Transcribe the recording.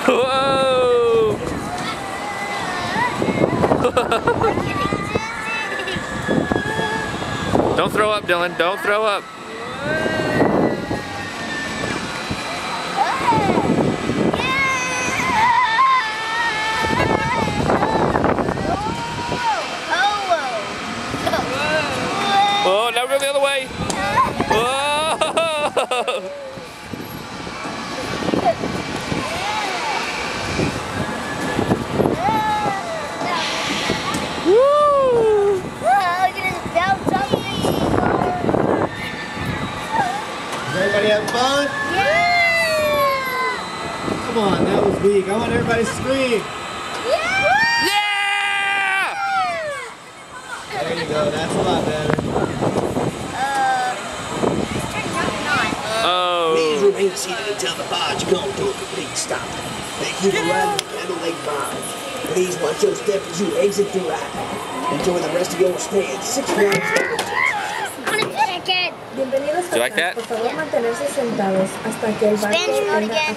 Whoa! Don't throw up, Dylan. Don't throw up. Oh, now go the other way. Whoa! Woo! Everybody have fun? Yeah! Come on, that was weak. I want everybody to scream. Yeah! There you go, that's a lot better. Oh. Please remain seated until the barge comes to a complete stop. Thank you for riding the Candle Lake Barge. Please watch your step as you exit the ride. Enjoy the rest of your stay at Six Flags. Bienvenidos Do you like that? Por favor, mantenerse sentados hasta que el barco tenga